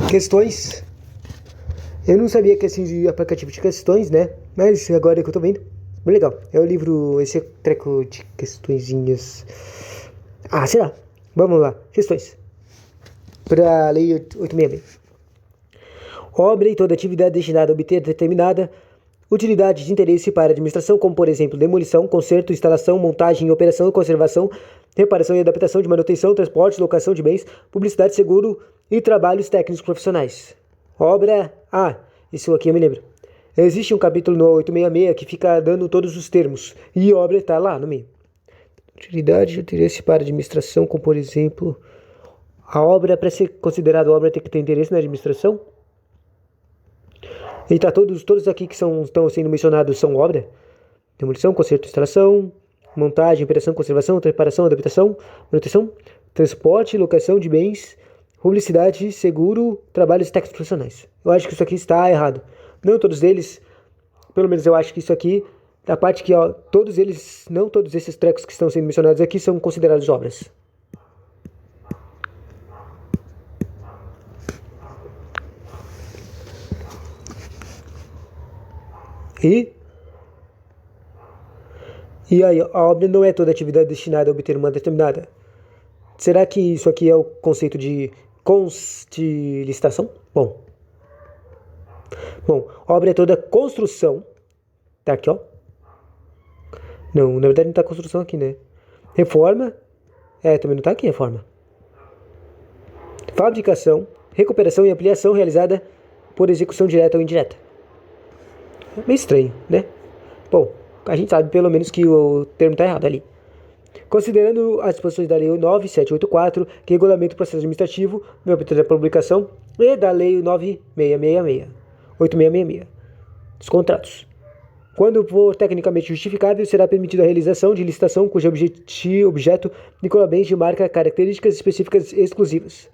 Questões. Eu não sabia que assim aplicativo de questões, né? Mas agora que eu tô vendo, muito legal. É o livro, esse treco de questõezinhas. Ah, sei lá. Vamos lá. Questões. Para lei 866. Obra e toda atividade destinada a obter determinada utilidade de interesse para a administração, como por exemplo demolição, conserto, instalação, montagem, operação, conservação, reparação e adaptação de manutenção, transporte, locação de bens, publicidade, seguro e trabalhos técnicos profissionais. Obra A. Isso aqui eu me lembro. Existe um capítulo no 866 que fica dando todos os termos e obra está lá no meio. Utilidade de interesse para a administração, como por exemplo, a obra, para ser considerada obra, tem que ter interesse na administração. E tá todos aqui que estão sendo mencionados são obra. Demolição, conserto, instalação, montagem, operação, conservação, reparação, adaptação, manutenção, transporte, locação de bens, publicidade, seguro, trabalhos técnicos profissionais. Eu acho que isso aqui está errado. Não todos eles, pelo menos eu acho que isso aqui, da parte que, ó, todos eles, não todos esses trecos que estão sendo mencionados aqui são considerados obras. E aí, a obra não é toda atividade destinada a obter uma determinada. Será que isso aqui é o conceito de licitação? Bom, obra é toda construção. Tá aqui, ó. Não, na verdade não tá construção aqui, né? Reforma. Também não tá aqui reforma. Fabricação, recuperação e ampliação realizada por execução direta ou indireta. É meio estranho, né? Bom, a gente sabe pelo menos que o termo está errado ali. Considerando as disposições da Lei 9784, que regulamenta o processo administrativo no âmbito da publicação, e da Lei 8666, dos contratos. Quando for tecnicamente justificável, será permitida a realização de licitação cujo objeto vincula bens de marca características específicas exclusivas.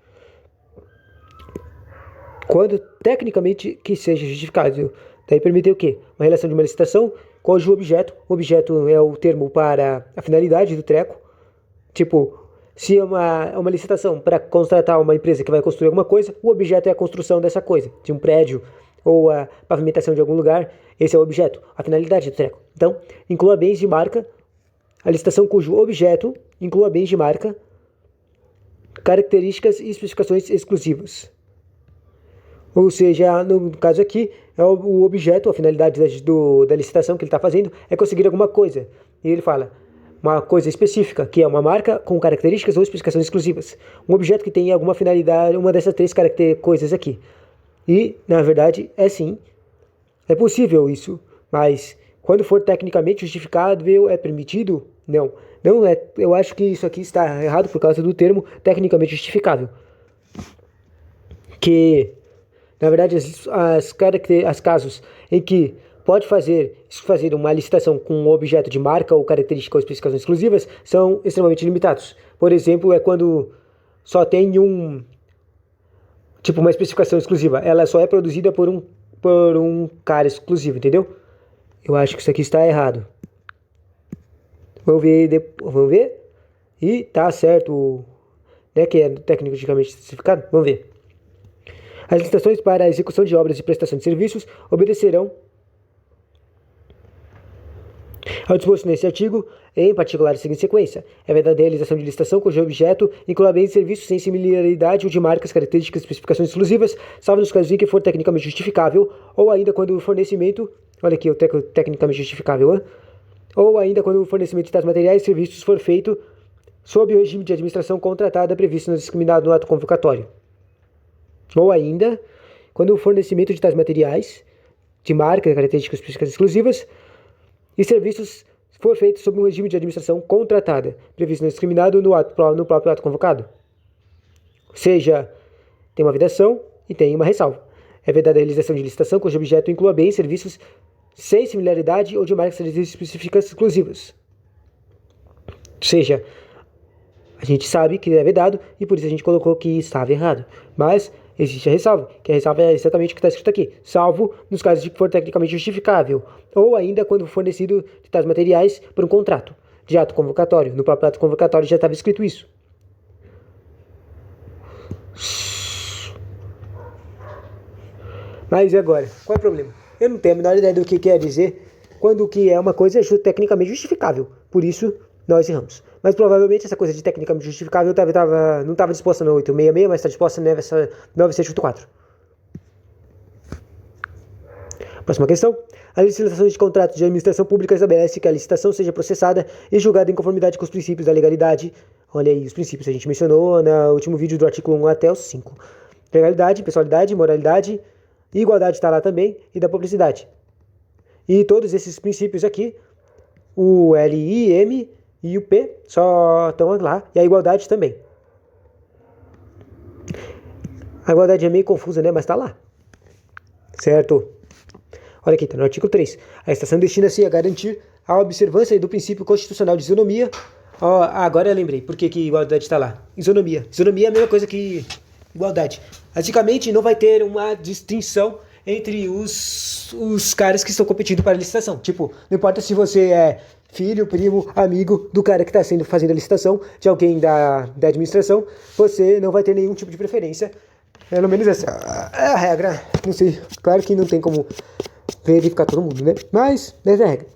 Quando tecnicamente que seja justificável. Daí permitir o quê? Uma relação de uma licitação cujo objeto é o termo para a finalidade do treco. Tipo, se é uma licitação para contratar uma empresa que vai construir alguma coisa, o objeto é a construção dessa coisa, de um prédio ou a pavimentação de algum lugar, esse é o objeto, a finalidade do treco. Então, inclua bens de marca, a licitação cujo objeto inclua bens de marca, características e especificações exclusivas. Ou seja, no caso aqui, o objeto, a finalidade da licitação que ele está fazendo é conseguir alguma coisa. E ele fala, uma coisa específica, que é uma marca com características ou especificações exclusivas. Um objeto que tem alguma finalidade, uma dessas três coisas aqui. E, na verdade, sim, é possível isso. Mas, quando for tecnicamente justificável, é permitido? Não. Não é. Eu acho que isso aqui está errado por causa do termo tecnicamente justificável. Que... Na verdade, os casos em que pode fazer uma licitação com um objeto de marca ou característica ou especificações exclusivas são extremamente limitados. Por exemplo, é quando só tem uma especificação exclusiva. Ela só é produzida por um cara exclusivo, entendeu? Eu acho que isso aqui está errado. Vamos ver. E tá certo, né, que é tecnicamente especificado. Vamos ver. As licitações para a execução de obras e prestação de serviços obedecerão ao disposto nesse artigo, em particular, seguinte sequência. É verdade a realização de licitação cujo objeto inclua bens e serviços sem similaridade ou de marcas, características e especificações exclusivas, salvo nos casos em que for tecnicamente justificável, ou ainda quando o fornecimento... Olha aqui, o tecnicamente justificável, ou ainda quando o fornecimento de tais materiais e serviços for feito sob o regime de administração contratada previsto no discriminado no ato convocatório. Ou ainda, quando o fornecimento de tais materiais, de marca, características específicas exclusivas, e serviços for feito sob um regime de administração contratada, previsto no discriminado no próprio ato convocado. Ou seja, tem uma vedação e tem uma ressalva. É vedada a realização de licitação cujo objeto inclua bens, serviços sem similaridade ou de marcas específicas exclusivas. Ou seja, a gente sabe que é vedado e por isso a gente colocou que estava errado. Mas existe a ressalva, que a ressalva é exatamente o que está escrito aqui, salvo nos casos de que for tecnicamente justificável, ou ainda quando fornecido de tais materiais por um contrato de ato convocatório. No próprio ato convocatório já estava escrito isso. Mas e agora? Qual é o problema? Eu não tenho a menor ideia do que quer dizer quando o que é uma coisa é tecnicamente justificável. Por isso, nós erramos. Mas provavelmente essa coisa de tecnicamente justificável não estava disposta no 866, mas está disposta nessa 9784. Próxima questão. A licitação de contratos de administração pública estabelece que a licitação seja processada e julgada em conformidade com os princípios da legalidade. Olha aí os princípios que a gente mencionou no último vídeo do artigo 1 até o 5. Legalidade, pessoalidade, moralidade, igualdade está lá também, e da publicidade. E todos esses princípios aqui, o L, I, M e o P, só estão lá, e a igualdade também. A igualdade é meio confusa, né? Mas está lá. Certo? Olha aqui, está no artigo 3. A licitação destina-se a garantir a observância do princípio constitucional de isonomia. Agora eu lembrei. Por que igualdade está lá? Isonomia. Isonomia é a mesma coisa que igualdade. Basicamente, não vai ter uma distinção entre os caras que estão competindo para a licitação. Tipo, não importa se você é filho, primo, amigo do cara que está fazendo a licitação, de alguém da administração, você não vai ter nenhum tipo de preferência. Pelo menos essa é a regra. Não sei, claro que não tem como verificar todo mundo, né? Mas essa é a regra.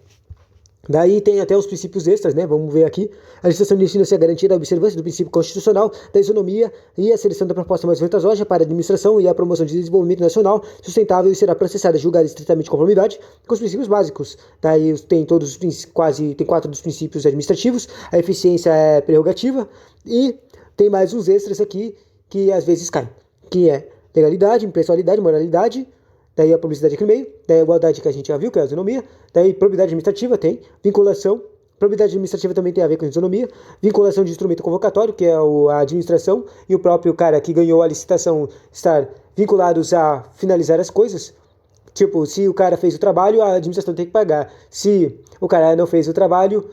Daí tem até os princípios extras, né? Vamos ver aqui. A licitação destina-se a garantir a observância do princípio constitucional da isonomia e a seleção da proposta mais vantajosa para a administração e a promoção de desenvolvimento nacional sustentável e será processada e julgada estritamente de conformidade com os princípios básicos. Daí tem tem 4 dos princípios administrativos. A eficiência é prerrogativa e tem mais uns extras aqui que às vezes caem, que é legalidade, impessoalidade, moralidade. Daí a publicidade aqui no meio, daí a igualdade que a gente já viu, que é a isonomia, daí probidade administrativa tem, vinculação, probidade administrativa também tem a ver com isonomia, vinculação de instrumento convocatório, que é a administração e o próprio cara que ganhou a licitação estar vinculados a finalizar as coisas. Tipo, se o cara fez o trabalho, a administração tem que pagar. Se o cara não fez o trabalho,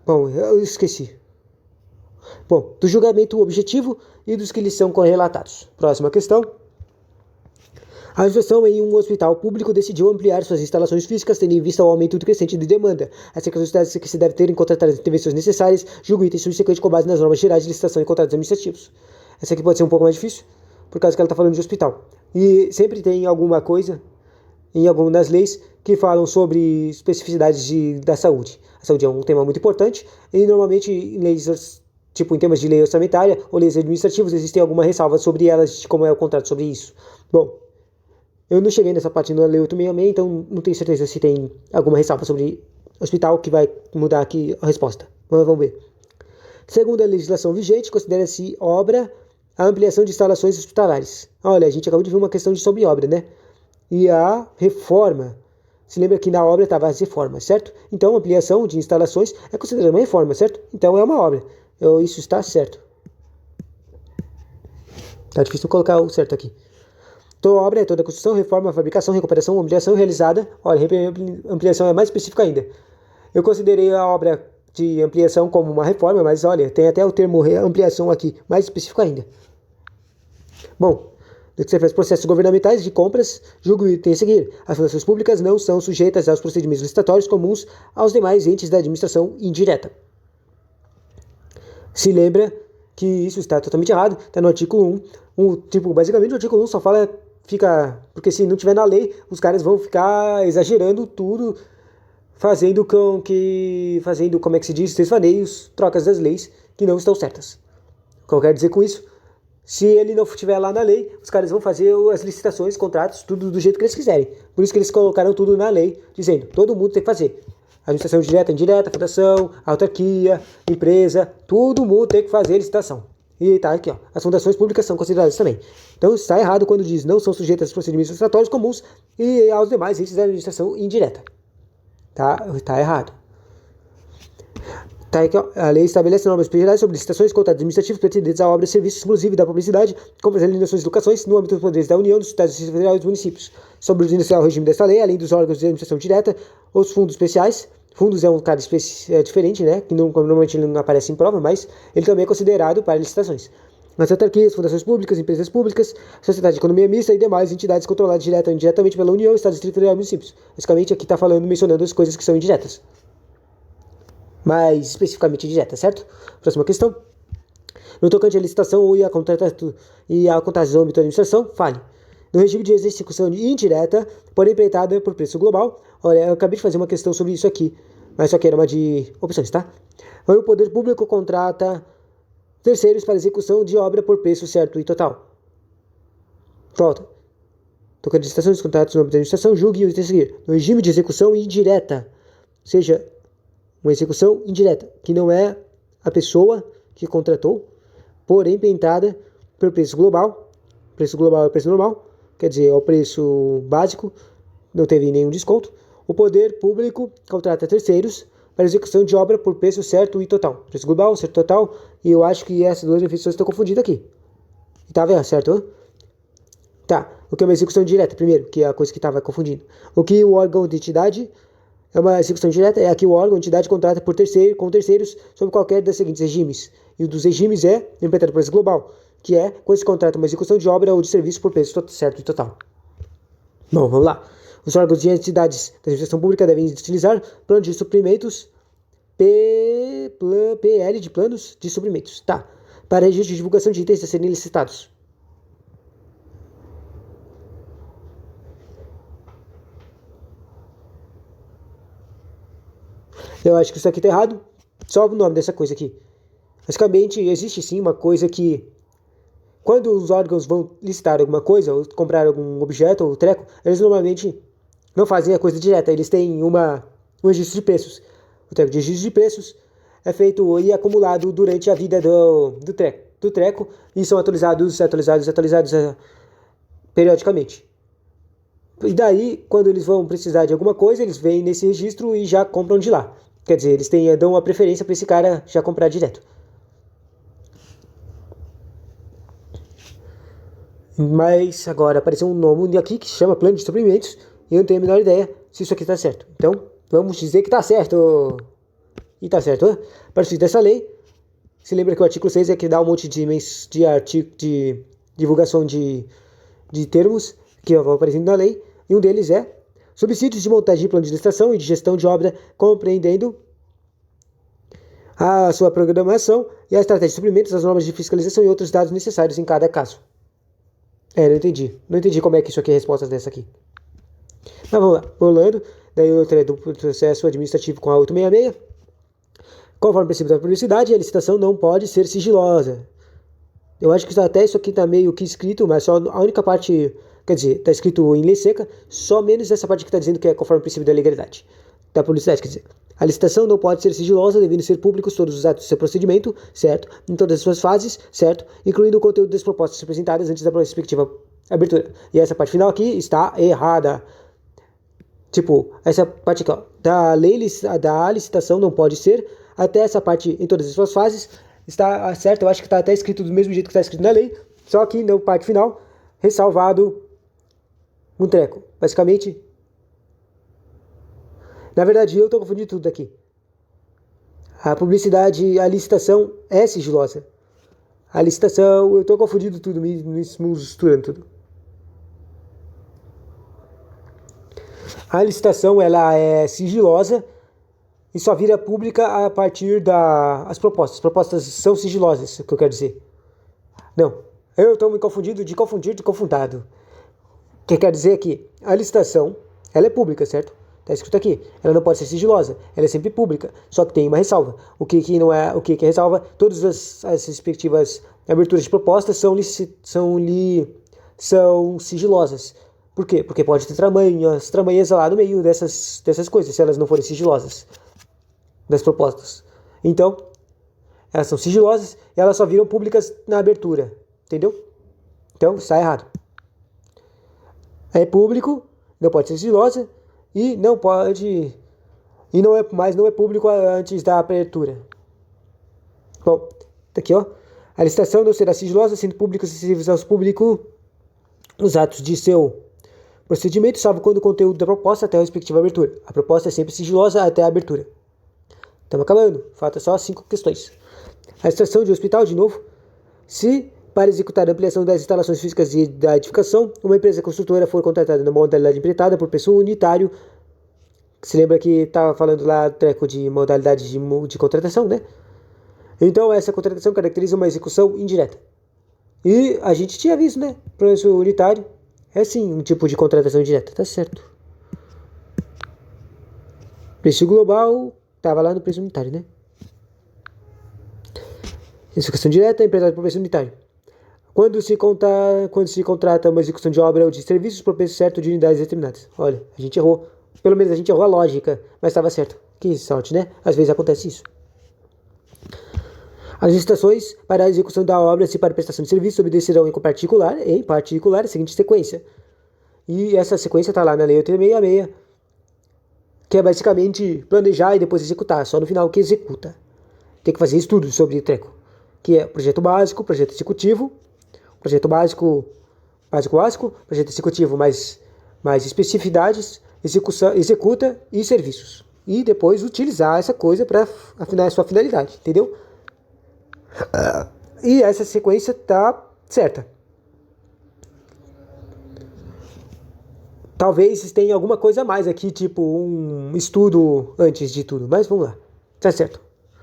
Bom, eu esqueci. Bom, do julgamento objetivo e dos que lhes são correlatados. Próxima questão. A administração em um hospital público decidiu ampliar suas instalações físicas, tendo em vista o aumento crescente de demanda. Acerca das necessidades que se deve ter em contratar as intervenções necessárias, julgo item subsequente com base nas normas gerais de licitação e contratos administrativos. Essa aqui pode ser um pouco mais difícil, por causa que ela está falando de hospital. E sempre tem alguma coisa, em algumas leis, que falam sobre especificidades da saúde. A saúde é um tema muito importante, e normalmente em leis, tipo em temas de lei orçamentária ou leis administrativas, existem alguma ressalva sobre elas, de como é o contrato sobre isso. Bom, eu não cheguei nessa parte no Lei 866, então não tenho certeza se tem alguma ressalva sobre hospital que vai mudar aqui a resposta. Mas vamos ver. Segundo a legislação vigente, considera-se obra a ampliação de instalações hospitalares. Olha, a gente acabou de ver uma questão sobre obra, né? E a reforma. Se lembra que na obra estava as reformas, certo? Então, ampliação de instalações é considerada uma reforma, certo? Então, é uma obra. Isso está certo. Tá difícil colocar o certo aqui. Toda obra é toda construção, reforma, fabricação, recuperação, ampliação realizada. Olha, ampliação é mais específica ainda. Eu considerei a obra de ampliação como uma reforma, mas olha, tem até o termo ampliação aqui, mais específico ainda. Bom, do que você faz processos governamentais de compras, julgo o item a seguir. As fundações públicas não são sujeitas aos procedimentos licitatórios comuns aos demais entes da administração indireta. Se lembra que isso está totalmente errado, está no artigo 1. Basicamente o artigo 1 só porque se não tiver na lei, os caras vão ficar exagerando tudo, fazendo, como é que se diz, desvaneios, trocas das leis que não estão certas. O que eu quero dizer com isso? Se ele não estiver lá na lei, os caras vão fazer as licitações, contratos, tudo do jeito que eles quiserem. Por isso que eles colocaram tudo na lei, dizendo, todo mundo tem que fazer. Administração direta, indireta, fundação, autarquia, empresa, todo mundo tem que fazer licitação. E tá aqui, ó. As fundações públicas são consideradas também. Então está errado quando diz não são sujeitas aos procedimentos licitatórios comuns e aos demais entes da administração indireta. Tá errado. Tá aqui, ó. A lei estabelece normas gerais sobre licitações, contratos administrativos pertinentes a obras, serviços, inclusive da publicidade, compras, alienações e locações, no âmbito dos poderes da União, dos Estados Federais e dos municípios. Sobre o regime desta lei, além dos órgãos de administração direta, os fundos especiais. Fundos é um cara diferente, né? Que normalmente ele não aparece em prova, mas ele também é considerado para licitações. As autarquias, fundações públicas, empresas públicas, sociedade de economia mista e demais entidades controladas direta ou indiretamente pela União, Estados, Distrito Federal e municípios. Basicamente aqui está mencionando as coisas que são indiretas. Mais especificamente indiretas, certo? Próxima questão. No tocante à licitação ou a contrato e a contratação de administração, fale. no regime de execução indireta, porém empreitada por preço global. Olha, eu acabei de fazer uma questão sobre isso aqui, mas só que era uma de opções, tá? Aí o poder público contrata terceiros para execução de obra por preço certo e total. Volta. Toca de licitação, dos contratos no âmbito da administração, julgue e seguir. No regime de execução indireta, ou seja, uma execução indireta, que não é a pessoa que contratou, porém empreitada por preço global. Preço global é o preço normal, quer dizer, é o preço básico, não teve nenhum desconto. O poder público contrata terceiros para execução de obra por preço certo e total. Preço global, certo e total, e eu acho que essas duas definições estão confundidas aqui. Tá vendo, certo? Hein? Tá, o que é uma execução direta? Primeiro, que é a coisa que estava confundindo. O que o órgão de entidade é uma execução direta? É aqui o órgão de entidade contrata com terceiros sobre qualquer dos seguintes regimes. E um dos regimes é implementado por preço global, que é quando se contrata uma execução de obra ou de serviço por preço certo e total. Bom, vamos lá. Os órgãos e entidades da administração pública devem utilizar plano de suprimentos, PL de planos de suprimentos, tá? Para registro de divulgação de itens a serem licitados. Eu acho que isso aqui tá errado. Só o nome dessa coisa aqui. Basicamente, existe sim uma coisa que, quando os órgãos vão licitar alguma coisa, ou comprar algum objeto ou treco, eles normalmente não fazem a coisa direta. Eles têm um registro de preços. O treco de registro de preços é feito e acumulado durante a vida do treco e são atualizados periodicamente. E daí, quando eles vão precisar de alguma coisa, eles vêm nesse registro e já compram de lá. Quer dizer, eles dão uma preferência para esse cara já comprar direto. Mas agora apareceu um nome aqui que se chama plano de suprimentos e eu não tenho a menor ideia se isso aqui está certo. Então, vamos dizer que está certo. E está certo, né? A partir dessa lei, se lembra que o artigo 6 é que dá um monte de artigo de divulgação de termos que vão aparecendo na lei, e um deles é subsídios de montagem de plano de licitação e de gestão de obra, compreendendo a sua programação e a estratégia de suprimentos, as normas de fiscalização e outros dados necessários em cada caso. Não entendi. Não entendi como é que isso aqui é a resposta dessa aqui. Mas vamos lá. Rolando. Daí outra é do processo administrativo com a 866. Conforme o princípio da publicidade, a licitação não pode ser sigilosa. Eu acho que até isso aqui está meio que escrito, mas só a única parte, quer dizer, está escrito em lei seca, só menos essa parte que está dizendo que é conforme o princípio da legalidade. Da publicidade, quer dizer. A licitação não pode ser sigilosa, devendo ser públicos todos os atos do seu procedimento, certo? Em todas as suas fases, certo? Incluindo o conteúdo das propostas apresentadas antes da respectiva abertura. E essa parte final aqui está errada. Tipo, essa parte aqui, ó, da licitação não pode ser, até essa parte em todas as suas fases, está certo? Eu acho que está até escrito do mesmo jeito que está escrito na lei, só que na parte final, ressalvado um treco. Basicamente, na verdade, eu estou confundindo tudo aqui. A publicidade, a licitação é sigilosa. A licitação, eu estou confundindo tudo, me misturando tudo. A licitação, ela é sigilosa e só vira pública a partir das propostas. As propostas são sigilosas, é o que eu quero dizer. Não, eu estou me confundindo de confundado. O que quer dizer que a licitação, ela é pública, certo? Está escrito aqui. Ela não pode ser sigilosa, ela é sempre pública. Só que tem uma ressalva. O que não é, o que ressalva? Todas as respectivas aberturas de propostas são sigilosas. Por quê? Porque pode ter tramanhas lá no meio dessas coisas, se elas não forem sigilosas, das propostas. Então, elas são sigilosas e elas só viram públicas na abertura. Entendeu? Então, está errado. É público, não pode ser sigilosa e não pode... mas não é público antes da abertura. Bom, tá aqui, ó. A licitação não será sigilosa, sendo públicos acessíveis aos públicos os atos de seu procedimento, salvo quando o conteúdo da proposta até a respectiva abertura. A proposta é sempre sigilosa até a abertura. Estamos acabando. Falta só 5 questões. A licitação de hospital, de novo. Se, para executar a ampliação das instalações físicas e da edificação, uma empresa construtora for contratada na modalidade empreitada por preço unitário, se lembra que estava falando lá treco de modalidade de contratação, né? Então, essa contratação caracteriza uma execução indireta. E a gente tinha visto, né? Preço unitário É sim um tipo de contratação direta, tá certo. Preço global estava lá no preço unitário, né? Execução direta é empresário por preço unitário. Quando se contrata uma execução de obra ou de serviços por preço certo de unidades determinadas. Olha, a gente errou. Pelo menos a gente errou a lógica, mas estava certo. Que sorte, né? Às vezes acontece isso. As licitações para a execução da obra e para a prestação de serviço obedecerão em particular, a seguinte sequência. E essa sequência está lá na Lei 866, que é basicamente planejar e depois executar, só no final que executa. Tem que fazer estudos sobre o treco, que é projeto básico, projeto executivo, projeto básico, projeto executivo mais especificidades, executa e serviços. E depois utilizar essa coisa para afinar a sua finalidade, entendeu? E essa sequência tá certa. Talvez tenha alguma coisa a mais aqui, tipo um estudo antes de tudo, mas vamos lá. Tá certo.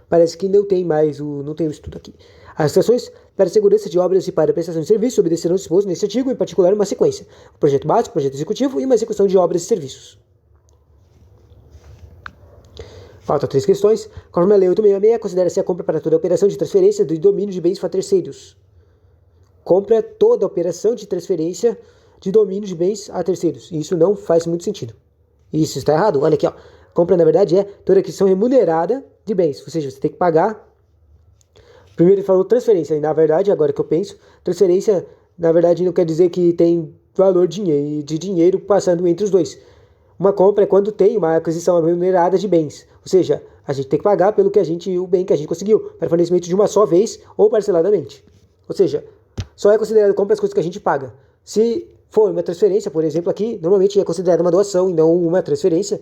Parece que não tem o estudo aqui. As licitações para segurança de obras e para prestação de serviços obedecerão o disposto nesse artigo, em particular uma sequência. O projeto básico, projeto executivo e uma execução de obras e serviços. Faltam 3 questões. Conforme a Lei 866, considera-se a compra para toda a operação de transferência do domínio de bens para terceiros. Compra toda a operação de transferência de domínio de bens a terceiros. Isso não faz muito sentido. Isso está errado. Olha aqui, ó. Compra, na verdade, é toda aquisição remunerada de bens. Ou seja, você tem que pagar. Primeiro ele falou transferência. E, na verdade, agora que eu penso, transferência, na verdade, não quer dizer que tem valor de dinheiro passando entre os dois. Uma compra é quando tem uma aquisição remunerada de bens. Ou seja, a gente tem que pagar pelo que o bem que a gente conseguiu, para fornecimento de uma só vez ou parceladamente. Ou seja, só é considerado compra as coisas que a gente paga. Se for uma transferência, por exemplo, aqui, normalmente é considerada uma doação e não uma transferência.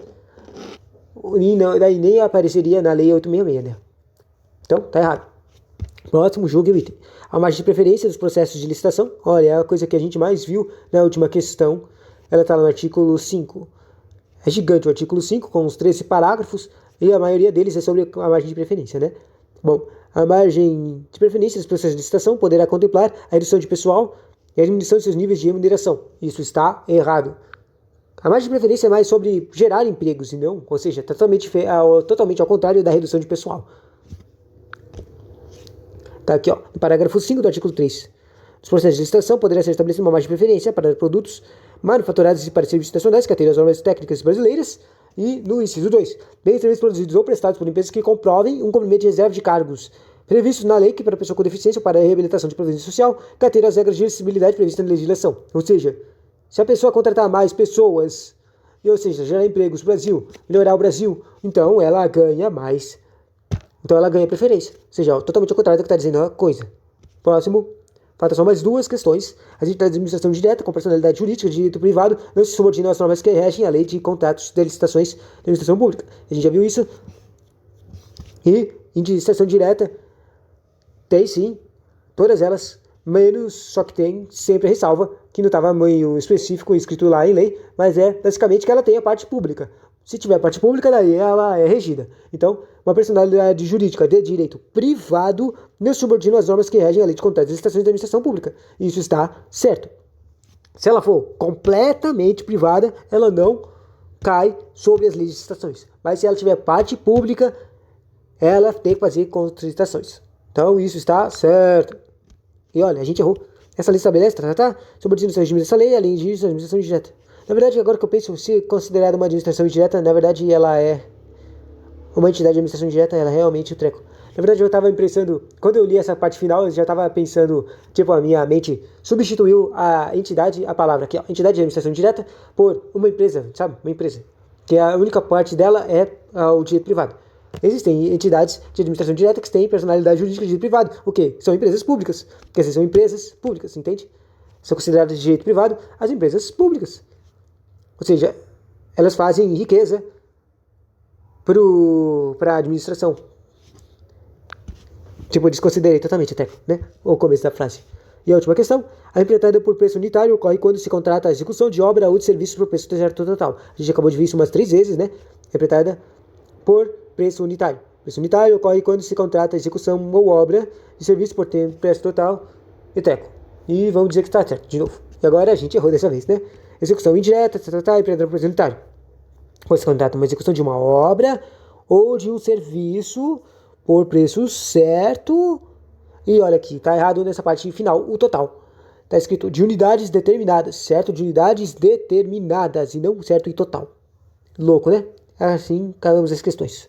E daí nem apareceria na Lei 866, né? Então, tá errado. Próximo, julgue o item. A margem de preferência dos processos de licitação. Olha, é a coisa que a gente mais viu na última questão. Ela está no artigo 5. É gigante o artigo 5, com os 13 parágrafos, e a maioria deles é sobre a margem de preferência, né? Bom, a margem de preferência dos processos de licitação poderá contemplar a redução de pessoal e a diminuição de seus níveis de remuneração. Isso está errado. A margem de preferência é mais sobre gerar empregos, e não, ou seja, totalmente ao contrário da redução de pessoal. Tá aqui, ó, no parágrafo 5 do artigo 3. Nos processos de licitação poderá ser estabelecida uma margem de preferência para produtos manufaturados e para serviços nacionais que atendem às normas técnicas brasileiras. E no inciso 2, bens e serviços produzidos ou prestados por empresas que comprovem um cumprimento de reserva de cargos previstos na lei que para pessoa com deficiência ou para a reabilitação de previdência social que atenda às regras de acessibilidade previstas na legislação. Ou seja, se a pessoa contratar mais pessoas, ou seja, gerar empregos no Brasil, melhorar o Brasil, então ela ganha mais. Então ela ganha preferência. Ou seja, totalmente ao contrário do que está dizendo a coisa. Próximo. Faltam só mais 2 questões. As entidades de administração direta com personalidade jurídica de direito privado não se subordinam às normas que regem a lei de contratos de licitações de administração pública. A gente já viu isso. E administração direta tem sim, todas elas, menos, só que tem sempre a ressalva, que não estava meio específico escrito lá em lei, mas é basicamente que ela tem a parte pública. Se tiver parte pública, daí ela é regida. Então, uma personalidade jurídica de direito privado não subordina as normas que regem a lei de contratos de licitações da administração pública. Isso está certo. Se ela for completamente privada, ela não cai sobre as leis de licitações. Mas se ela tiver parte pública, ela tem que fazer contra licitações. Então, isso está certo. E olha, a gente errou. Essa lei estabelece, subordina os regimes dessa lei, além disso, a administração direta. Na verdade, agora que eu penso, se considerada uma administração indireta, na verdade ela é uma entidade de administração direta, ela é realmente o treco. Na verdade, eu estava pensando, quando eu li essa parte final, eu já estava pensando, tipo, a minha mente substituiu a entidade, a palavra aqui, ó, entidade de administração direta, por uma empresa, sabe? Uma empresa. Que a única parte dela é o direito privado. Existem entidades de administração direta que têm personalidade jurídica de direito privado. O quê? São empresas públicas. Quer dizer, são empresas públicas, entende? São consideradas de direito privado as empresas públicas. Ou seja, elas fazem riqueza para a administração. Tipo, eu desconsiderei totalmente até, né? O começo da frase. E a última questão. A empreitada por preço unitário ocorre quando se contrata a execução de obra ou de serviços por preço certo total. A gente acabou de ver isso umas 3 vezes, né? Empreitada por preço unitário. Preço unitário ocorre quando se contrata a execução ou obra de serviço por preço total e treco. E vamos dizer que está certo, de novo. E agora a gente errou dessa vez, né? Execução indireta, e pedra apresentar. Você contrata uma execução de uma obra ou de um serviço por preço certo. E olha aqui, tá errado nessa parte final, o total. Tá escrito de unidades determinadas, certo? De unidades determinadas e não certo e total. Louco, né? Assim acabamos as questões.